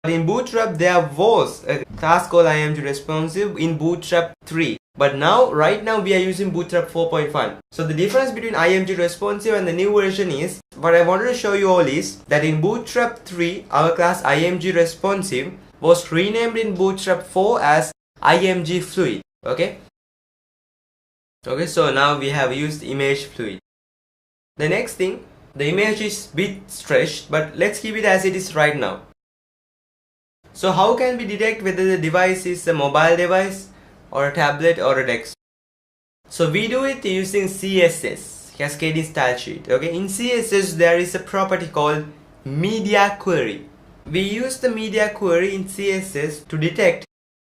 In Bootstrap there was a class called IMG responsive in Bootstrap 3. But now, right now we are using Bootstrap 4.5. So the difference between IMG responsive and the new version is, what I wanted to show you all is that in Bootstrap 3, our class IMG responsive was renamed in Bootstrap 4 as IMG fluid. Okay, so now we have used image fluid. The next thing, the image is bit stretched, but let's keep it as it is right now. So how can we detect whether the device is a mobile device or a tablet or a desktop? So we do it using CSS, cascading style sheet. Okay, in CSS there is a property called media query. We use the media query in CSS to detect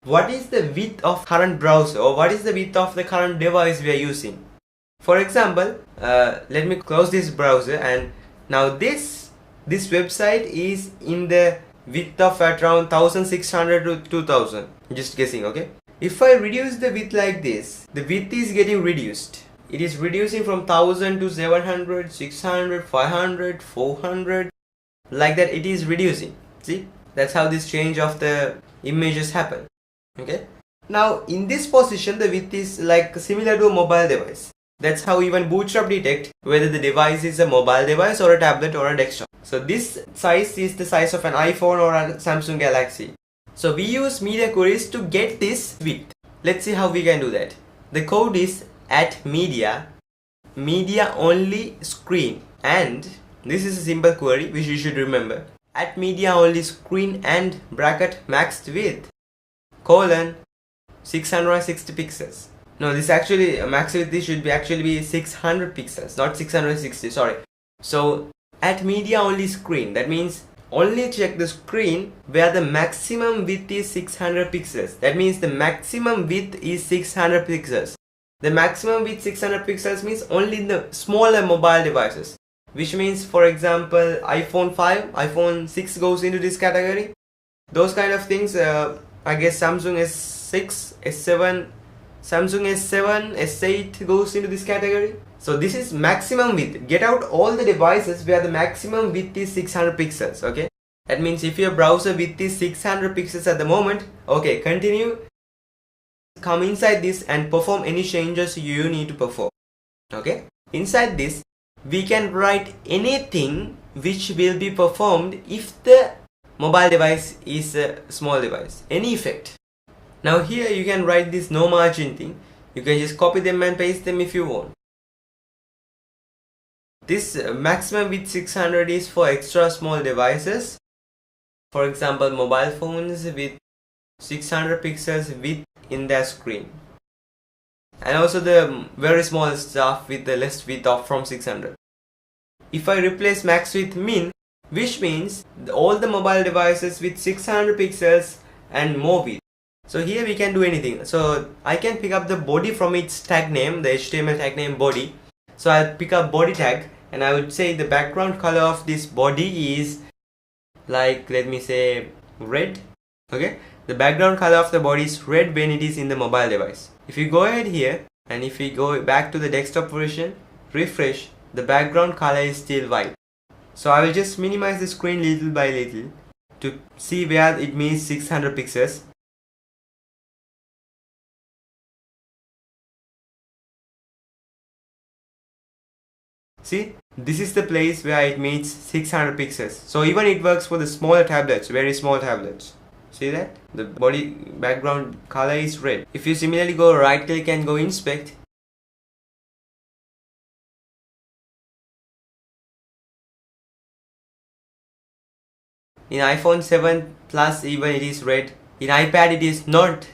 what is the width of current browser or what is the width of the current device we are using. For example, let me close this browser, and now this website is in the width of around 1600 to 2000, just guessing. Okay, if I reduce the width like this, the width is getting reduced. It is reducing from 1000 to 700, 600, 500, 400, like that it is reducing. See, that's how this change of the images happen. Okay, now in this position the width is like similar to a mobile device. That's how even Bootstrap detect whether the device is a mobile device or a tablet or a desktop. So this size is the size of an iPhone or a Samsung Galaxy. So we use media queries to get this width. Let's see how we can do that. The code is at media only screen, and this is a simple query which you should remember. At media only screen and bracket maxed width colon 660 pixels. No, this actually max width should be actually be 600 pixels, not 660, sorry. So at media only screen, that means only check the screen where the maximum width is 600 pixels. That means the maximum width is 600 pixels. The maximum width 600 pixels means only in the smaller mobile devices, which means, for example, iPhone 5, iPhone 6 goes into this category. Those kind of things, I guess Samsung S6, S7, Samsung S7, S8 goes into this category. So this is maximum width. Get out all the devices where the maximum width is 600 pixels. Okay, that means if your browser width is 600 pixels at the moment, okay, continue, come inside this and perform any changes you need to perform. Okay, inside this we can write anything which will be performed if the mobile device is a small device, any effect. Now here you can write this no margin thing. You can just copy them and paste them if you want. This maximum width 600 is for extra small devices. For example, mobile phones with 600 pixels width in their screen. And also the very small stuff with the less width of from 600. If I replace max with min, which means all the mobile devices with 600 pixels and more width. So here we can do anything. So I can pick up the body from its tag name, the HTML tag name body. So I'll pick up body tag, and I would say the background color of this body is like, let me say, red. Okay, the background color of the body is red when it is in the mobile device. If you go ahead here and if we go back to the desktop version, refresh, the background color is still white. So I will just minimize the screen little by little to see where it means 600 pixels. See, this is the place where it meets 600 pixels. So even it works for the smaller tablets, very small tablets. See that? The body background color is red. If you similarly go right click and go inspect, in iPhone 7 Plus even it is red. In iPad it is not.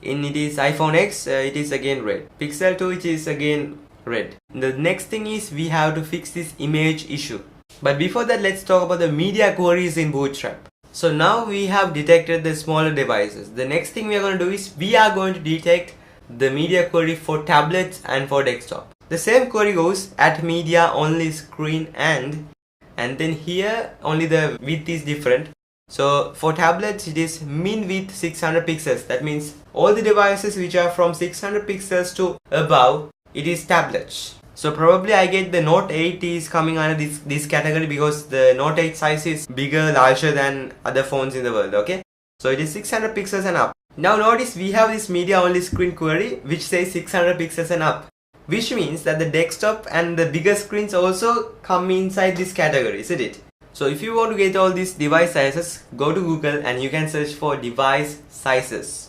In it is iPhone X it is again red. Pixel 2 it is again red. The next thing is we have to fix this image issue. But before that, let's talk about the media queries in Bootstrap. So now we have detected the smaller devices. The next thing we are going to do is we are going to detect the media query for tablets and for desktop. The same query goes at media only screen and then here only the width is different. So for tablets it is min width 600 pixels. That means all the devices which are from 600 pixels to above, it is tablets. So probably I get the Note 8 is coming under this category because the Note 8 size is bigger, larger than other phones in the world, okay? So it is 600 pixels and up. Now notice we have this media only screen query which says 600 pixels and up, which means that the desktop and the bigger screens also come inside this category, isn't it? So if you want to get all these device sizes, go to Google and you can search for device sizes.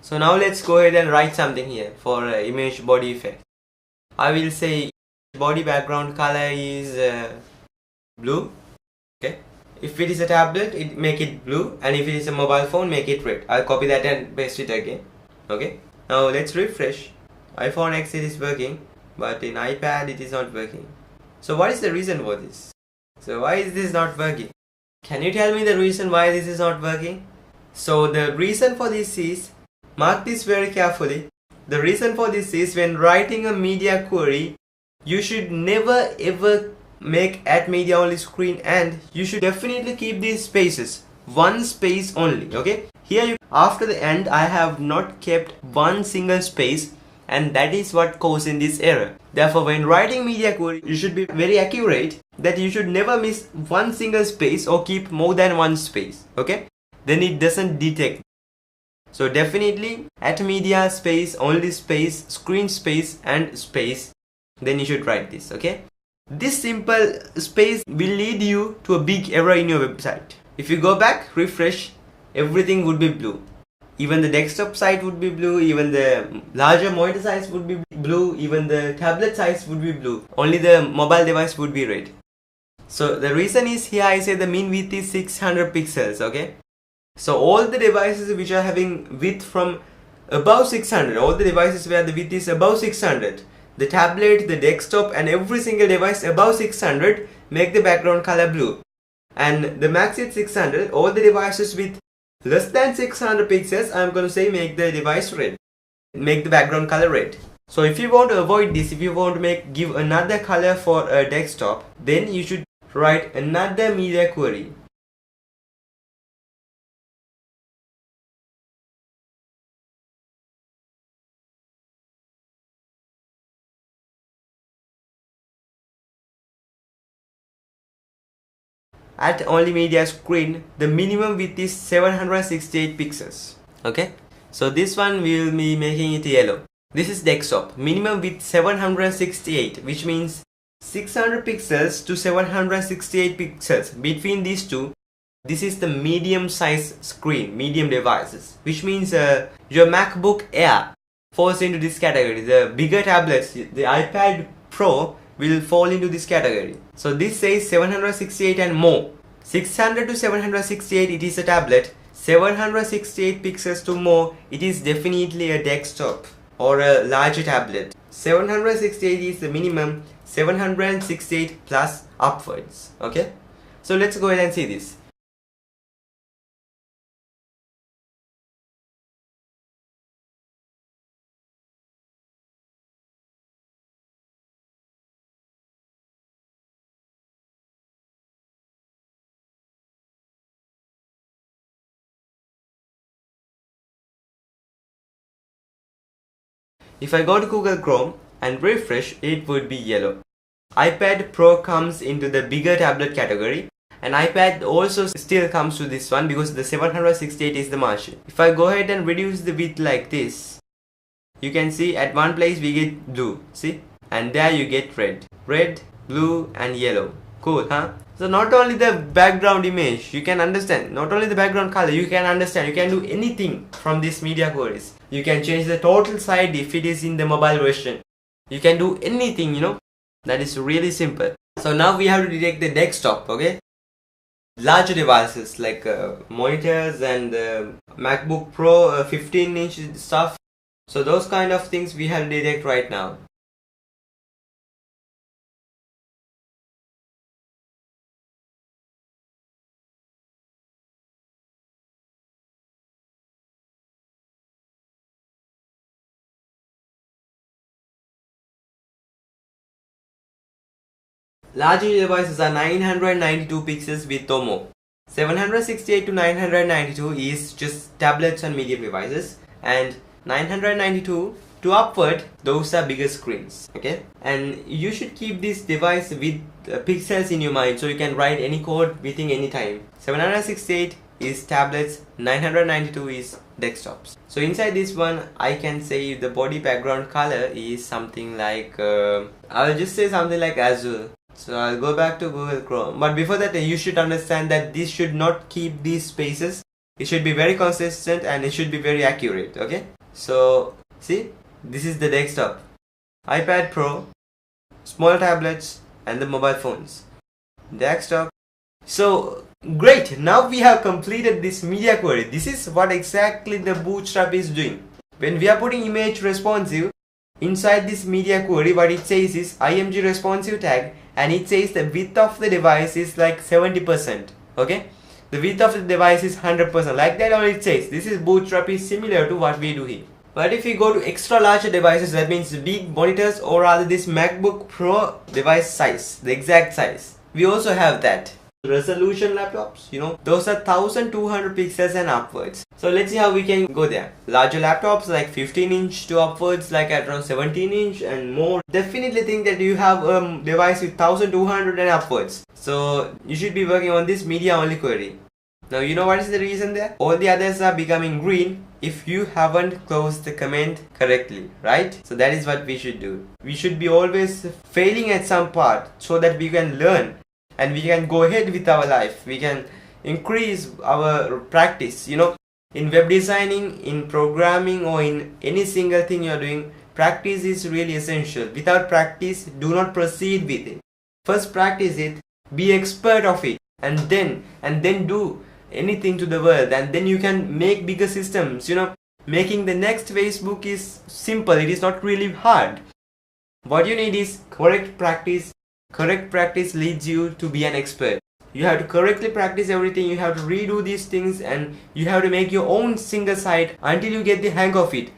So now let's go ahead and write something here for image body effect. I will say body background color is blue, okay? If it is a tablet, make it blue, and if it is a mobile phone, make it red. I'll copy that and paste it again, okay? Now let's refresh. iPhone X it is working, but in iPad it is not working. So what is the reason for this? So why is this not working? Can you tell me the reason why this is not working? So the reason for this is, mark this very carefully. The reason for this is when writing a media query, you should never ever make at media only screen, and you should definitely keep these spaces. One space only, okay? Here after the end I have not kept one single space, and that is what causing this error. Therefore when writing media query, you should be very accurate that you should never miss one single space or keep more than one space, okay? Then it doesn't detect. So definitely at media space, only space, screen space and space, then you should write this, okay? This simple space will lead you to a big error in your website. If you go back, refresh, everything would be blue. Even the desktop site would be blue, even the larger monitor size would be blue, even the tablet size would be blue. Only the mobile device would be red. So the reason is here I say the mean width is 600 pixels, okay? So all the devices which are having width from above 600, all the devices where the width is above 600, the tablet, the desktop and every single device above 600, make the background color blue. And the max is 600, all the devices with less than 600 pixels, I am going to say make the device red, make the background color red. So if you want to avoid this, if you want to give another color for a desktop, then you should write another media query. At only media screen, the minimum width is 768 pixels, okay? So this one we will be making it yellow. This is desktop, minimum width 768, which means 600 pixels to 768 pixels. Between these two, this is the medium size screen, medium devices, which means your MacBook Air falls into this category. The bigger tablets, the iPad Pro, will fall into this category. So this says 768 and more. 600 to 768 it is a tablet. 768 pixels to more, it is definitely a desktop or a larger tablet. 768 is the minimum, 768 plus upwards, okay? So let's go ahead and see this. If I go to Google Chrome and refresh, it would be yellow. iPad Pro comes into the bigger tablet category, and iPad also still comes to this one because the 768 is the margin. If I go ahead and reduce the width like this, you can see at one place we get blue, see? And there you get red. Red, blue and yellow. Cool, huh? So not only the background image, you can understand, not only the background color, you can understand, you can do anything from these media queries. You can change the total site if it is in the mobile version. You can do anything, that is really simple. So now we have to detect the desktop, okay? Larger devices like monitors and MacBook Pro 15-inch stuff. So those kind of things we have to detect right now. Larger devices are 992 pixels with Tomo. 768 to 992 is just tablets and medium devices, and 992 to upward, those are bigger screens. Okay, and you should keep this device with pixels in your mind so you can write any code within any time. 768 is tablets, 992 is desktops. So inside this one, I can say the body background color is something like I'll just say something like azure. So I'll go back to Google Chrome, but before that you should understand that this should not keep these spaces. It should be very consistent and it should be very accurate. Okay, so see, this is the desktop, iPad Pro, small tablets and the mobile phones, desktop. So great, now we have completed this media query. This is what exactly the Bootstrap is doing. When we are putting image responsive, inside this media query, what it says is img responsive tag, and it says the width of the device is like 70%. Okay, the width of the device is 100%. Like that only it says. This is Bootstrap is similar to what we do here. But if we go to extra larger devices, that means big monitors, or rather this MacBook Pro device size, the exact size, we also have that. Resolution laptops, those are 1200 pixels and upwards. So let's see how we can go there. Larger laptops like 15-inch to upwards, like at around 17-inch and more. Definitely think that you have a device with 1200 and upwards. So you should be working on this media only query. Now you know what is the reason there? All the others are becoming green if you haven't closed the comment correctly, right? So that is what we should do. We should be always failing at some part so that we can learn and we can go ahead with our life. We can increase our practice. In web designing, in programming, or in any single thing you're doing, practice is really essential. Without practice, do not proceed with it. First practice it, be expert of it, and then do anything to the world, and then you can make bigger systems. Making the next Facebook is simple. It is not really hard. What you need is correct practice. Correct practice leads you to be an expert. You have to correctly practice everything. You have to redo these things, and you have to make your own single site until you get the hang of it.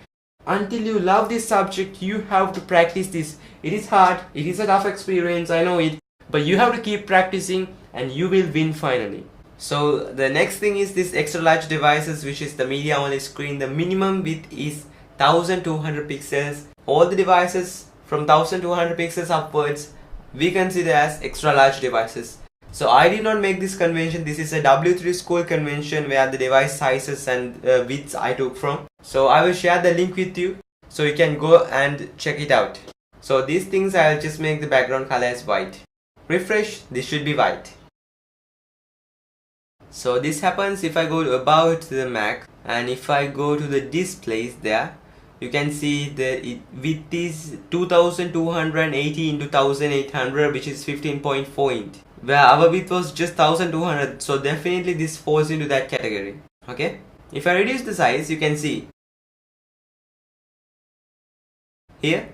Until you love this subject, you have to practice this. It is hard. It is a tough experience. I know it. But you have to keep practicing and you will win finally. So the next thing is this extra large devices, which is the media only screen. The minimum width is 1200 pixels. All the devices from 1200 pixels upwards we consider as extra large devices. So I did not make this convention. This is a W3 school convention where the device sizes and widths I took from. So I will share the link with you so you can go and check it out. So these things I'll just make the background color as white. Refresh, this should be white. So this happens if I go to about the Mac, and if I go to the displays there, you can see the width is 2280 into 1800, which is 15.4 inch, where our width was just 1200. So definitely this falls into that category. Okay, if I reduce the size, you can see here.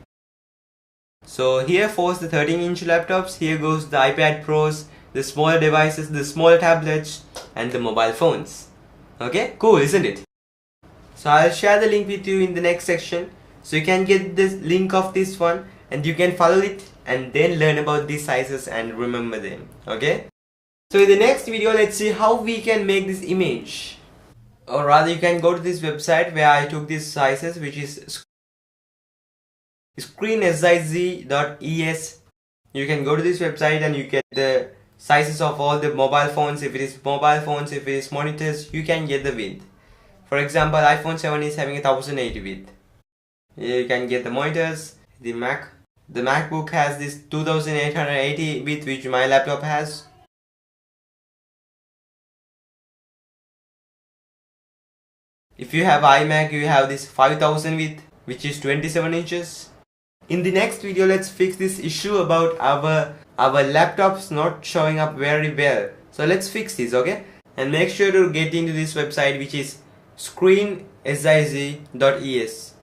So here falls the 13-inch laptops, here goes the iPad Pros, the small devices, the small tablets, and the mobile phones. Okay, cool, isn't it? So I'll share the link with you in the next section, so you can get the link of this one and you can follow it and then learn about these sizes and remember them. Okay, so in the next video, let's see how we can make this image, or rather you can go to this website where I took these sizes, which is screensiz.es. You can go to this website and you get the sizes of all the mobile phones. If it is mobile phones, if it is monitors, you can get the width. For example, iPhone 7 is having 1080 width. You can get the monitors, the Mac The MacBook has this 2880 width which my laptop has. If you have iMac, you have this 5000 width which is 27 inches. In the next video, let's fix this issue about our laptops not showing up very well. So let's fix this, okay? And make sure to get into this website which is screensiz.es.